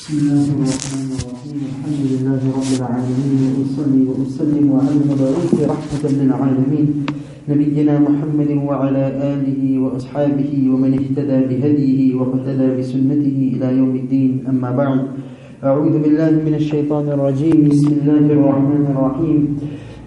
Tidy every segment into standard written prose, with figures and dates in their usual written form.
بسم الله الرحمن الرحيم الحمد لله رب العالمين وأصلي وأسلم على المبعوث رحمة للعالمين نبينا محمد وعلى آله وأصحابه ومن اهتدى بهديه واقتدى بسنته إلى يوم الدين أما بعد أعوذ بالله من الشيطان الرجيم بسم الله الرحمن الرحيم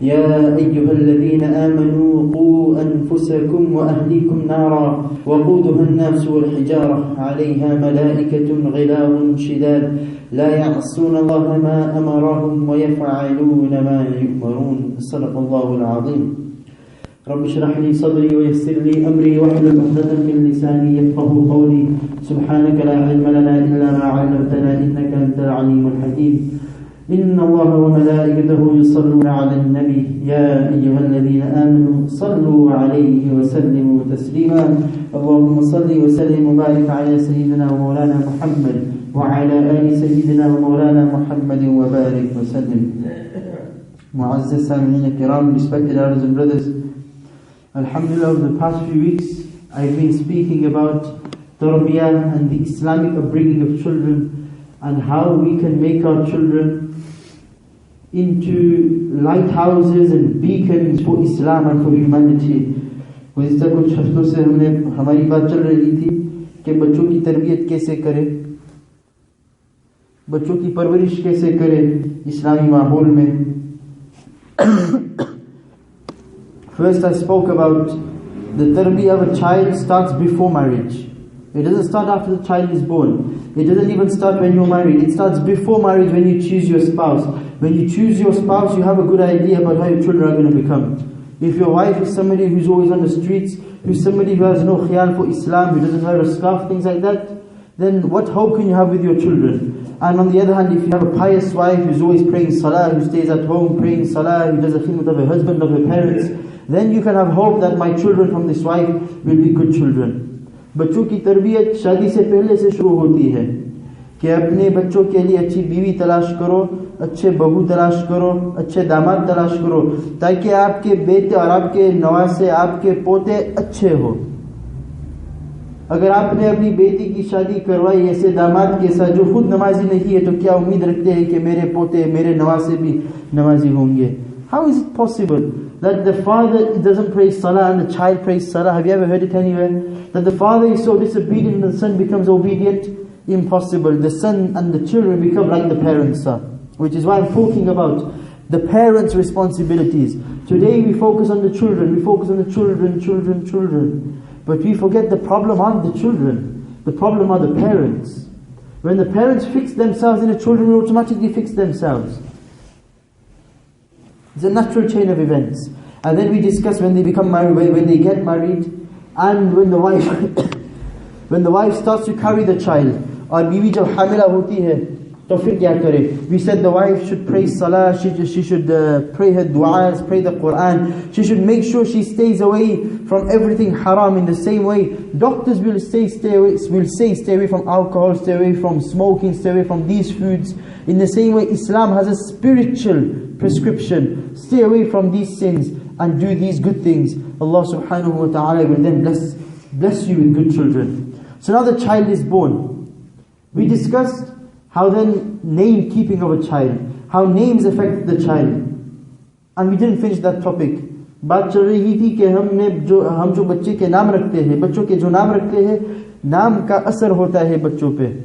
يا أيها الذين آمنوا قوا أنفسكم وأهليكم نارا وقودها الناس والحجارة عليها ملائكة غلاظ شداد لا يعصون الله ما أمرهم ويفعلون ما يؤمرون صدق الله العظيم رب اشرح لي صدري ويسر لي أمري واحلل عقدة من لساني يفقهوا قولي سبحانك لا علم لنا إلا ما علمتنا إنك أنت العليم الحكيم إن الله وملائكته يصلون على النبي يا أيها الذين آمنوا صلوا عليه وسلموا تسليما اللهم صل وسلم وبارك على سيدنا ومولانا محمد وعلى آل سيدنا ومولانا محمد وبارك وسلم معزز سامعين الكرام respected elders and brothers Alhamdulillah over the past few weeks I've been speaking about Tarbiyah and the Islamic upbringing of children and how we can make our children into lighthouses and beacons for Islam and for humanity. गुज़िश्ता कुछ हफ्तों से हमारी बात चल रही थी कि बच्चों की तरबियत कैसे करें, बच्चों की परवरिश कैसे करें इस्लामी माहौल में. First I spoke about the tarbiyah of a child starts before marriage. It doesn't start after the child is born. It doesn't even start when you're married. It starts before marriage when you choose your spouse. When you choose your spouse, you have a good idea about how your children are going to become. If your wife is somebody who's always on the streets, who's somebody who has no khiyal for Islam, who doesn't wear a scarf, things like that, then what hope can you have with your children? And on the other hand, if you have a pious wife who's always praying salah, who stays at home praying salah, who does the khidmat of her husband, of her parents, then you can have hope that my children from this wife will be good children. बच्चों की तरबियत शादी से पहले से शुरू होती है कि अपने बच्चों के लिए अच्छी बीवी तलाश करो, अच्छे बहू तलाश करो, अच्छे दामाद तलाश करो, ताकि आपके बेटे और आपके नवासे, आपके पोते अच्छे हो. अगर आपने अपनी बेटी की शादी करवाई ऐसे दामाद के साथ जो खुद नमाजी नहीं है, तो क्या उम्मीद रखते हैं कि मेरे पोते, मेरे नवासे भी नमाजी होंगे? How is it possible that the father doesn't pray salah and the child prays salah? Have you ever heard it anywhere? That the father is so disobedient and the son becomes obedient? Impossible. The son and the children become like the parents are. Which is why I'm talking about the parents' responsibilities. Today we focus on the children. We focus on the children. But we forget the problem aren't the children. The problem are the parents. When the parents fix themselves, then the children will automatically fix themselves. It's a natural chain of events. And then we discuss when they become married, when they get married, and when the wife when the wife starts to carry the child, or बीवी जब हामिला होती है, तो फिर क्या करे? We said the wife should pray salah, she should pray her du'as, pray the Quran. She should make sure she stays away from everything haram. In the same way, doctors will say stay away from alcohol, stay away from smoking, stay away from these foods. In the same way, Islam has a spiritual prescription. Stay away from these sins and do these good things. Allah subhanahu wa ta'ala will then bless you with good children. So now the child is born. We discussed how then name keeping of a child, how names affect the child. And we didn't finish that topic. बात चल रही थी कि हम जो बच्चे के नाम रखते हैं, बच्चों के जो नाम रखते हैं, नाम का असर होता है बच्चों पे.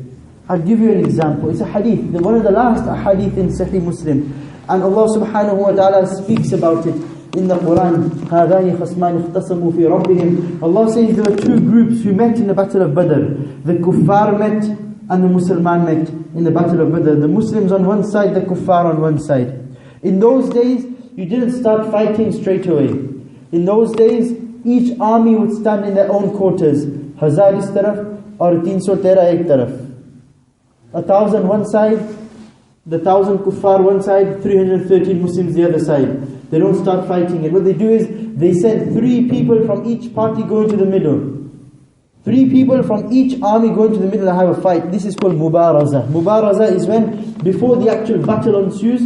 I'll give you an example. It's a hadith, one of the last hadith in Sahih Muslim. And Allah subhanahu wa ta'ala speaks about it in the Quran. هَذَانِ خَصْمَانِ اخْتَصَمُوا فِي رَبِّهِمْ. Allah says there were two groups who met in the battle of Badr. The kuffar met and the Musliman met in the battle of Badr. The Muslims on one side, the kuffar on one side. In those days, you didn't start fighting straight away. In those days, each army would stand in their own quarters. 1000 is taraf or 313 ek taraf. 1000 one side, the 1000 kuffar one side, 313 Muslims the other side. They don't start fighting it. What they do is, they send 3 people from each party going to the middle. 3 people from each army go into the middle and have a fight. This is called Mubaraza. Mubaraza is when, before the actual battle ensues,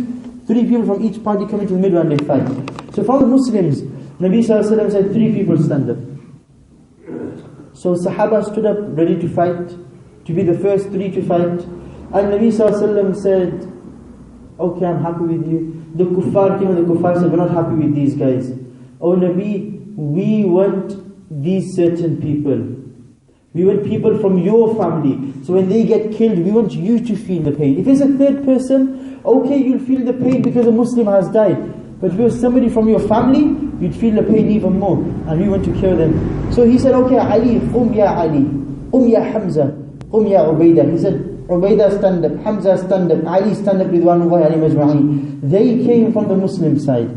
3 people from each party come into the middle and they fight. So from the Muslims, Nabi Sallallahu Alaihi Wasallam said 3 people stand up. So Sahaba stood up ready to fight, to be the first 3 to fight. And Nabi Sallallahu Alaihi Wasallam said, okay, I'm happy with you. The kuffar came and the kuffar said, we're not happy with these guys. Oh Nabi, we want these certain people. We want people from your family. So when they get killed, we want you to feel the pain. If it's a third person, okay, you'll feel the pain because a Muslim has died. But if it was somebody from your family, you'd feel the pain even more. And we want to kill them. So he said, okay, Ali, ya Ali, ya Hamza, ya Ubaidah. He said, Ubaidah stand up, Hamza stand up, Ali stand up, Ridwanullahi alayhim ajma'in. They came from the Muslim side.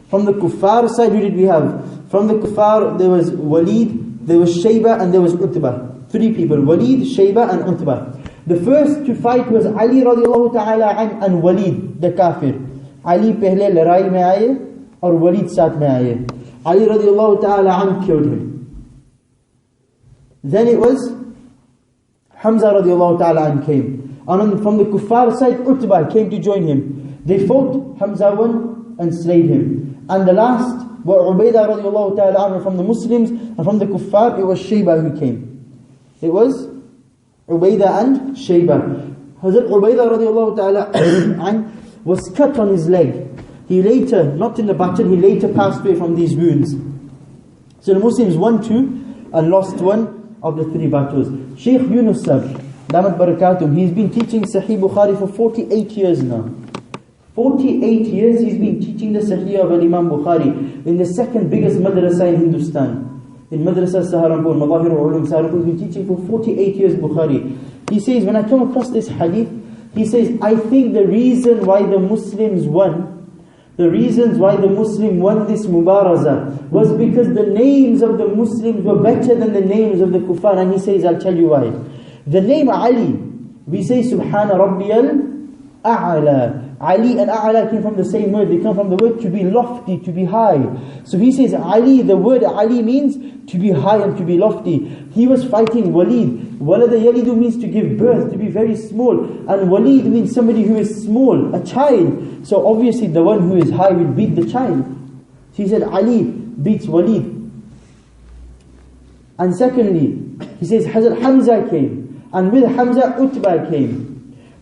From the kuffar side, who did we have? From the kuffar, there was Walid, there was Shayba, and there was Utbah. 3 people, Walid, Shayba and Utbah. The first to fight was Ali radiallahu ta'ala an and Walid, the kafir. Ali pehle larai mein aaye aur Walid saath mein aaye. Ali radiallahu ta'ala an killed him. Then it was Hamza radiallahu ta'ala an came. And from the kuffar side, Utbah came to join him. They fought, Hamza won and slayed him. And the last were Ubaidah radiallahu ta'ala from the Muslims, and from the kuffar it was Shayba who came. It was Ubaidah and Shayba. Hazrat Ubaidah radiallahu ta'ala was cut on his leg. He later, not in the battle, he later passed away from these wounds. So the Muslims won 2 and lost 1 of the 3 battles. Shaykh Yunus Sab, Damat Barakatum, he's been teaching Sahih Bukhari for 48 years now. 48 years he's been teaching the Sahih of Imam Bukhari in the second biggest madrasa in Hindustan. In Madrasa Saharanpur, Madahir Ulum Saharanpur, he's been teaching for 48 years Bukhari. He says, when I come across this hadith, he says, I think the reason why the Muslims won, the reasons why the Muslim won this Mubaraza, was because the names of the Muslims were better than the names of the Kuffar. And he says, I'll tell you why. The name Ali, we say Subhana Rabbiyal A'ala. Ali and A'ala came from the same word. They come from the word to be lofty, to be high. So he says Ali, the word Ali means to be high and to be lofty. He was fighting Walid. Walada Yalidu means to give birth, to be very small. And Walid means somebody who is small, a child. So obviously the one who is high will beat the child. So he said Ali beats Walid. And secondly, he says Hazrat Hamza came. And with Hamza, Utbah came.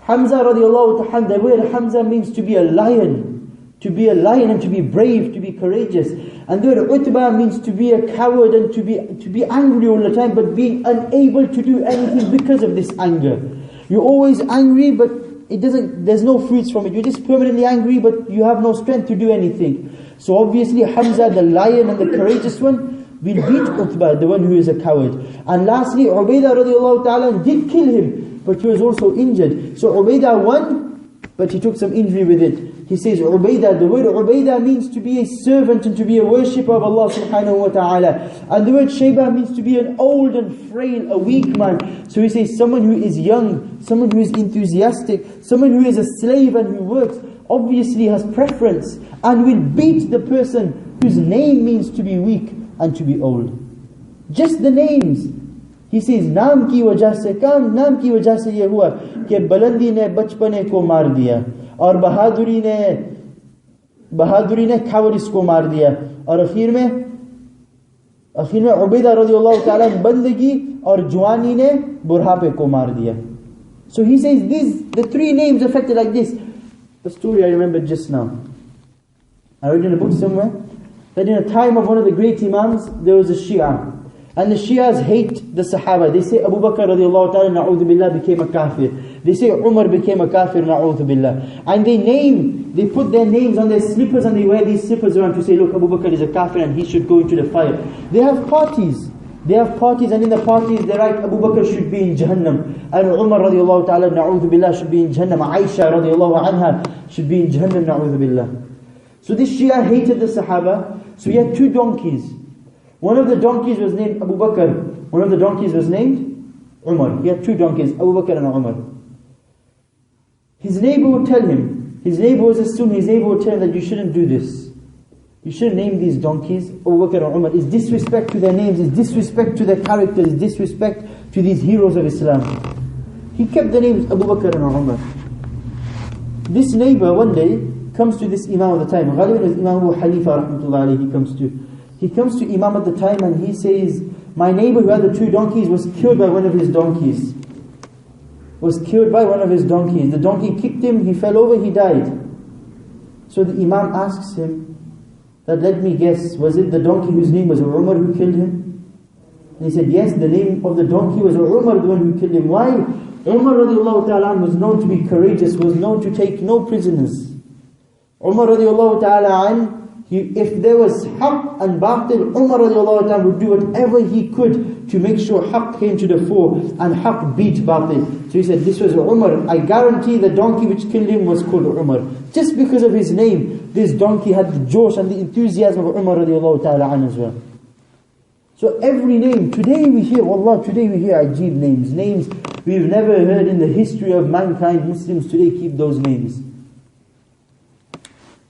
Hamza radiallahu ta'ala, the word Hamza means to be a lion. To be a lion and to be brave, to be courageous. And the word Utbah means to be a coward and to be angry all the time, but being unable to do anything because of this anger. You're always angry, but there's no fruits from it. You're just permanently angry, but you have no strength to do anything. So obviously Hamza, the lion and the courageous one, will beat Utbah, the one who is a coward. And lastly, Ubaidah radiallahu ta'ala did kill him, but he was also injured. So Ubaidah won, but he took some injury with it. He says Ubaidah, the word Ubaidah means to be a servant and to be a worshipper of Allah subhanahu wa ta'ala. And the word Shayba means to be an old and frail, a weak man. So he says someone who is young, someone who is enthusiastic, someone who is a slave and who works, obviously has preference and will beat the person whose name means to be weak and to be old. Just the names. He says, नाम की वजह से काम, नाम की वजह से ये हुआ कि बुलंदी ने बचपने को मार दिया और बहादुरी ने cowardice को मार दिया और आखिर में उबैदा रज़ियल्लाहु ताला बंदगी और जवानी ने बुढ़ापे को मार दिया. So he says the 3 names affected like this. The story I remember just now. I read in a book somewhere that in a time of one of the great Imams, there was a Shia. And the Shias hate the Sahaba. They say Abu Bakr radiallahu ta'ala na'udhu billah became a kafir. They say Umar became a kafir na'udhu billah. And they put their names on their slippers and they wear these slippers around to say, look, Abu Bakr is a kafir and he should go into the fire. They have parties. And in the parties they write Abu Bakr should be in Jahannam. And Umar radiallahu ta'ala na'udhu billah should be in Jahannam. Aisha radiallahu anha should be in Jahannam na'udhu billah. So this Shia hated the Sahaba. So he had 2 donkeys. One of the donkeys was named Abu Bakr. One of the donkeys was named Umar. He had 2 donkeys, Abu Bakr and Umar. His neighbor would tell him, his neighbor was a Sunni, his neighbor would tell him that you shouldn't do this. You shouldn't name these donkeys Abu Bakr and Umar. It's disrespect to their names, it's disrespect to their characters, it's disrespect to these heroes of Islam. He kept the names Abu Bakr and Umar. This neighbor one day comes to this Imam of the time. Ghaliban was Imam Abu Hanifa rahmatullahi alayhi. He comes to Imam at the time and he says, my neighbor who had the 2 donkeys was killed by one of his donkeys. was killed by one of his donkeys. The donkey kicked him, he fell over, he died. So the Imam asks him, that let me guess, was it the donkey whose name was Umar who killed him? And he said, yes, the name of the donkey was Umar, the one who killed him. Why? Umar radiallahu ta'ala was known to be courageous, was known to take no prisoners. Umar radiallahu ta'ala, if there was haqq and batil, Umar radiallahu ta'ala would do whatever he could to make sure haqq came to the fore and haqq beat batil. So he said, this was Umar. I guarantee the donkey which killed him was called Umar. Just because of his name, this donkey had the josh and the enthusiasm of Umar radiallahu ta'ala as well. So every name, today we hear, wallah, today we hear ajib names. Names we've never heard in the history of mankind. Muslims today keep those names.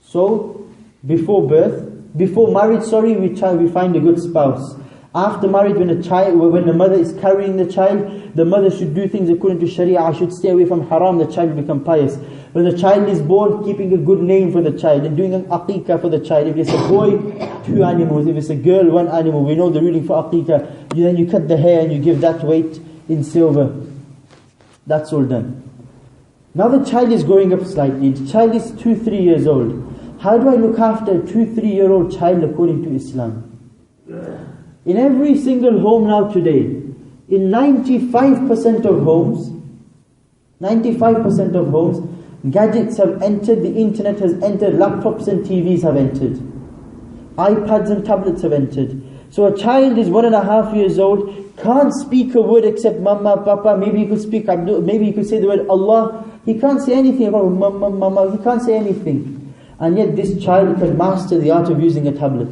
So, before birth, before marriage, we find a good spouse. After marriage, when the mother is carrying the child, the mother should do things according to Sharia, should stay away from haram, the child will become pious. When the child is born, keeping a good name for the child and doing an aqiqah for the child. If it's a boy, 2 animals. If it's a girl, 1 animal. We know the ruling for aqiqah. Then you cut the hair and you give that weight in silver. That's all done. Now the child is growing up slightly. The child is 2-3 years old. How do I look after a 2-3-year-old child according to Islam? In every single home now today, in 95% of homes, 95% of homes, gadgets have entered, the internet has entered, laptops and TVs have entered. iPads and tablets have entered. So a child is 1.5 years old, can't speak a word except mama, papa, maybe he could speak Abdul, maybe he could say the word Allah. He can't say anything about mama, mama, he can't say anything. And yet this child can master the art of using a tablet.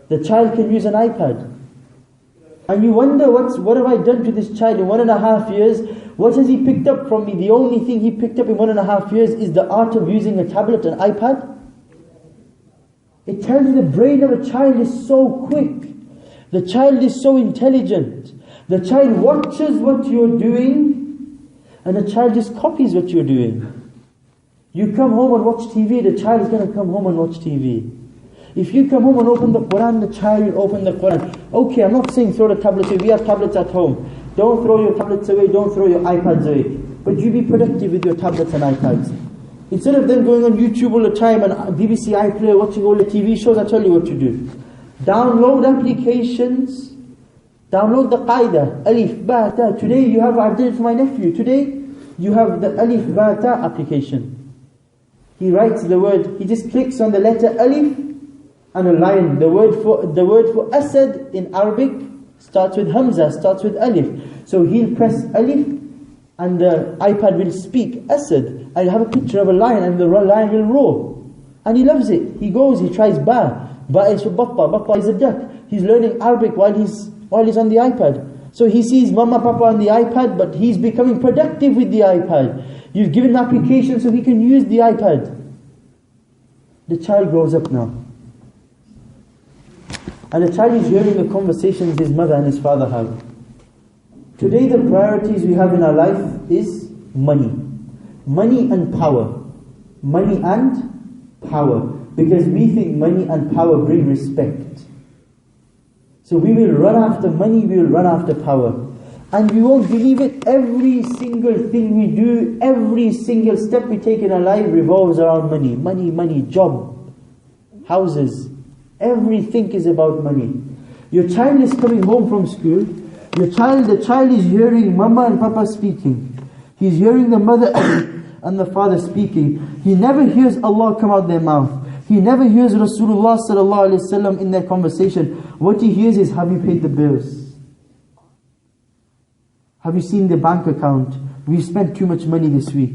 The child can use an iPad. And you wonder, what have I done to this child in 1.5 years? What has he picked up from me? The only thing he picked up in 1.5 years is the art of using a tablet, an iPad. It tells you the brain of a child is so quick. The child is so intelligent. The child watches what you're doing, and the child just copies what you're doing. You come home and watch TV, the child is going to come home and watch TV. If you come home and open the Quran, the child will open the Quran. Okay, I'm not saying throw the tablets away. We have tablets at home. Don't throw your tablets away, don't throw your iPads away. But you be productive with your tablets and iPads. Instead of them going on YouTube all the time and BBC iPlayer, watching all the TV shows, I tell you what to do. Download applications. Download the Qaida. Alif, Ba, Ta. Today you have, I've done it for my nephew. Today you have the Alif, Ba, Ta application. He writes the word, he just clicks on the letter Alif and a line. The word for Asad in Arabic starts with Hamza, starts with Alif. So he'll press Alif and the iPad will speak Asad. I'll have a picture of a lion and the lion will roar. And he loves it. He goes, he tries Ba. Ba is for Batta. Batta is a duck. He's learning Arabic while he's on the iPad. So he sees Mama, Papa on the iPad, but he's becoming productive with the iPad. You've given him application so he can use the iPad. The child grows up now. And the child is hearing the conversations his mother and his father have. Today the priorities we have in our life is money. Money and power. Money and power. Because we think money and power bring respect. So we will run after money, we will run after power. And we won't believe it, every single thing we do, every single step we take in our life revolves around money. Money, money, job, houses. Everything is about money. Your child is coming home from school. The child is hearing Mama and Papa speaking. He's hearing the mother and the father speaking. He never hears Allah come out their mouth. He never hears Rasulullah sallallahu alaihi wasallam in their conversation. What he hears is, have you paid the bills? Have you seen the bank account? We've spent too much money this week.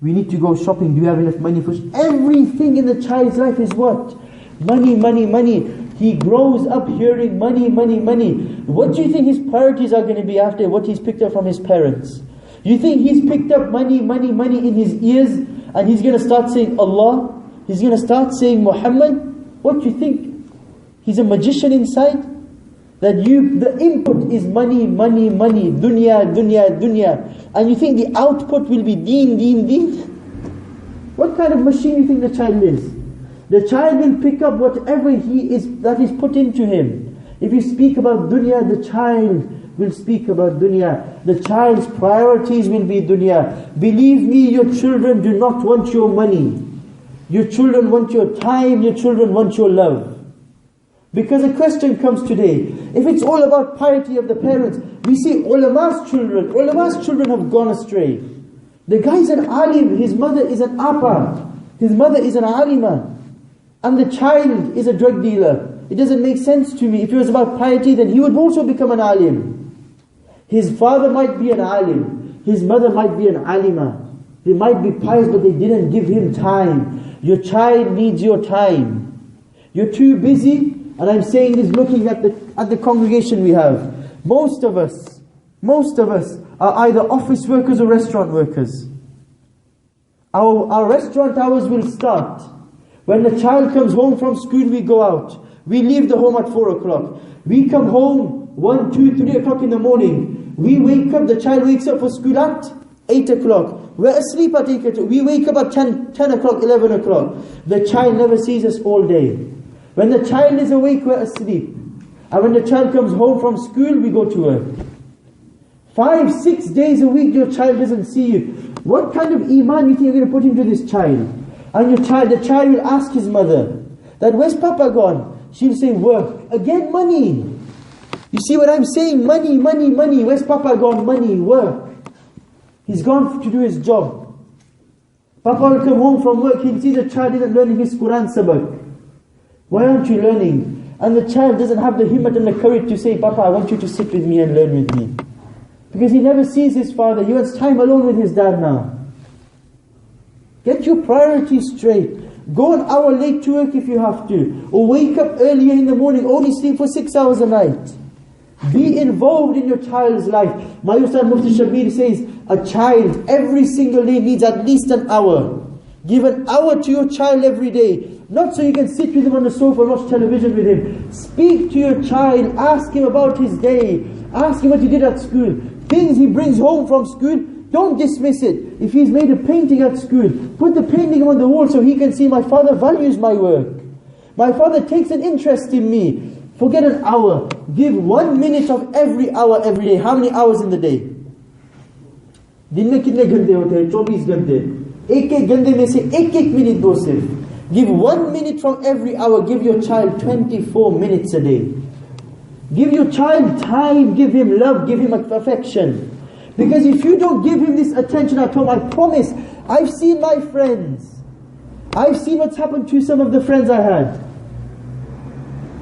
We need to go shopping. Do you have enough money for everything in the child's life is what? Money, money, money. He grows up hearing money, money, money. What do you think his priorities are going to be after what he's picked up from his parents? You think he's picked up money, money, money in his ears and he's going to start saying Allah? He's going to start saying Muhammad? What do you think? He's a magician inside? That the input is money, money, money, dunya, dunya, dunya. And you think the output will be deen, deen, deen? What kind of machine do you think the child is? The child will pick up whatever that is put into him. If you speak about dunya, the child will speak about dunya. The child's priorities will be dunya. Believe me, your children do not want your money. Your children want your time, your children want your love. Because a question comes today, if it's all about piety of the parents, we see ulama's children have gone astray. The guy is an alim, his mother is an apa, his mother is an alima, and the child is a drug dealer. It doesn't make sense to me. If it was about piety, then he would also become an alim. His father might be an alim, his mother might be an alima. They might be pious, but they didn't give him time. Your child needs your time. You're too busy. And I'm saying this looking at the congregation we have. Most of us are either office workers or restaurant workers. Our restaurant hours will start. When the child comes home from school, we go out. We leave the home at 4 o'clock. We come home 1, 2, 3 o'clock in the morning. We wake up, the child wakes up for school at 8 o'clock. We're asleep at 8 o'clock. We wake up at 10 o'clock, 11 o'clock. The child never sees us all day. When the child is awake, we're asleep. And when the child comes home from school, we go to work. 5, 6 days a week, your child doesn't see you. What kind of iman do you think you're going to put into this child? And the child will ask his mother, that where's Papa gone? She'll say, work. Again, money. You see what I'm saying? Money, money, money. Where's Papa gone? Money, work. He's gone to do his job. Papa will come home from work, he'll see the child isn't learning his Quran sabak. Why aren't you learning? And the child doesn't have the himmat and the courage to say, Papa, I want you to sit with me and learn with me. Because he never sees his father. He wants time alone with his dad now. Get your priorities straight. Go an hour late to work if you have to. Or wake up earlier in the morning. Only sleep for 6 hours a night. Be involved in your child's life. My Ustad Mufti Shabir says, a child every single day needs at least an hour. Give an hour to your child every day. Not so you can sit with him on the sofa and watch television with him. Speak to your child. Ask him about his day. Ask him what he did at school. Things he brings home from school, don't dismiss it. If he's made a painting at school, put the painting on the wall so he can see my father values my work. My father takes an interest in me. Forget an hour. Give 1 minute of every hour every day. How many hours in the day? दिन में कितने घंटे होते हैं? 24 घंटे. एक घंटे में से एक मिनट दो सिर्फ. Give 1 minute from every hour. Give your child 24 minutes a day. Give your child time. Give him love. Give him affection. Because if you don't give him this attention at home, I promise, I've seen my friends. I've seen what's happened to some of the friends I had.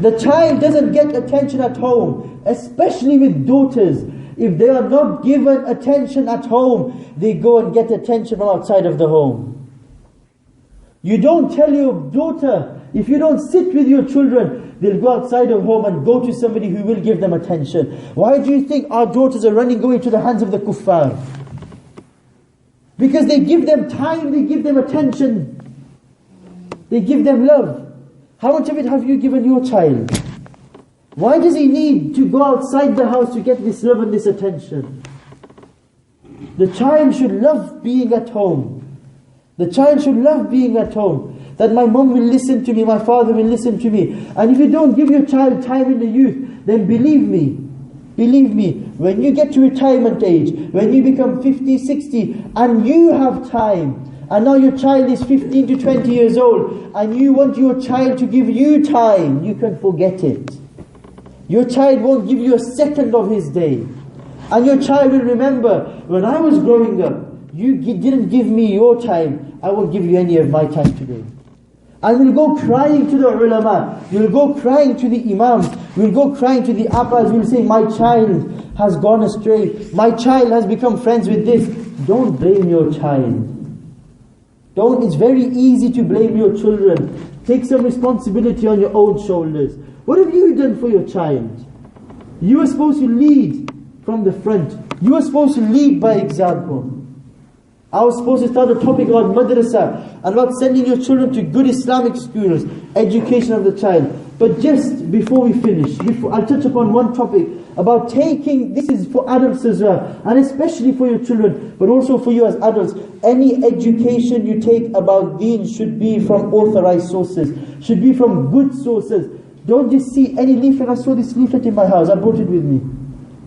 The child doesn't get attention at home, especially with daughters. If they are not given attention at home, they go and get attention from outside of the home. You don't tell your daughter, if you don't sit with your children, they'll go outside of home and go to somebody who will give them attention. Why do you think our daughters are running away to the hands of the kuffar? Because they give them time, they give them attention, they give them love. How much of it have you given your child? Why does he need to go outside the house to get this love and this attention? The child should love being at home. The child should love being at home. That my mom will listen to me, my father will listen to me. And if you don't give your child time in the youth, then believe me, when you get to retirement age, when you become 50, 60, and you have time, and now your child is 15 to 20 years old, and you want your child to give you time, you can forget it. Your child won't give you a second of his day. And your child will remember, when I was growing up, you didn't give me your time, I won't give you any of my time today. And we'll go crying to the ulama, we'll go crying to the imams, we'll go crying to the appas, we'll say, my child has gone astray, my child has become friends with this. Don't blame your child. It's very easy to blame your children. Take some responsibility on your own shoulders. What have you done for your child? You are supposed to lead from the front. You are supposed to lead by example. I was supposed to start a topic about madrasa and about sending your children to good Islamic schools, education of the child. But just before we finish, I'll touch upon one topic about taking, this is for adults as well, and especially for your children, but also for you as adults. Any education you take about deen should be from authorized sources, should be from good sources. Don't just see any leaflet. I saw this leaflet in my house, I brought it with me.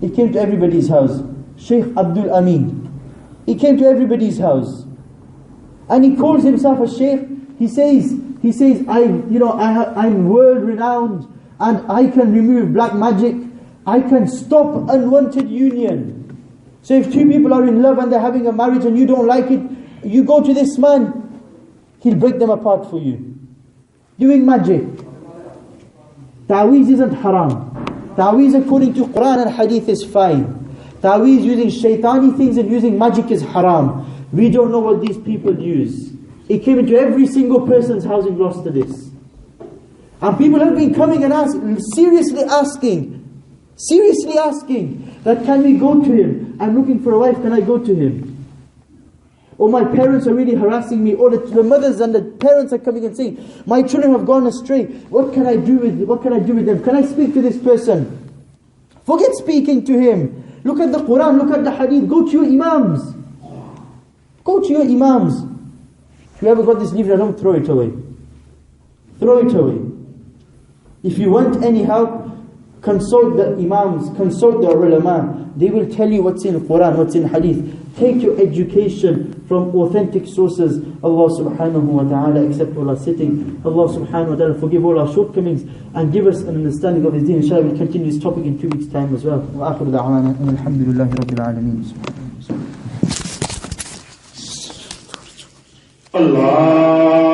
He came to everybody's house. Sheikh Abdul Amin. He came to everybody's house. And he calls himself a sheikh. He says, I'm world renowned and I can remove black magic. I can stop unwanted union. So if two people are in love and they're having a marriage and you don't like it, you go to this man, he'll break them apart for you. Doing magic. Ta'weez isn't haram. Ta'weez according to Quran and Hadith is fine. Ta'weez using shaitani things and using magic is haram. We don't know what these people use. It came into every single person's house in Gloucester this. And people have been coming and seriously asking, that can we go to him? I'm looking for a wife, can I go to him? Or my parents are really harassing me. Or the mothers and the parents are coming and saying, my children have gone astray. What can I do with them? Can I speak to this person? Forget speaking to him. Look at the Quran, look at the Hadith. Go to your Imams. Go to your Imams. If you ever got this leaflet, don't throw it away. Throw it away. If you want any help, consult the Imams, consult the ulama. They will tell you what's in the Quran, what's in Hadith. Take your education from authentic sources. Allah subhanahu wa ta'ala accept all our sitting. Allah subhanahu wa ta'ala forgive all our shortcomings and give us an understanding of His deen. Inshallah we'll continue this topic in 2 weeks time as well. Wa akhiru da'wana alhamdulillahi rabbil alameen. Allah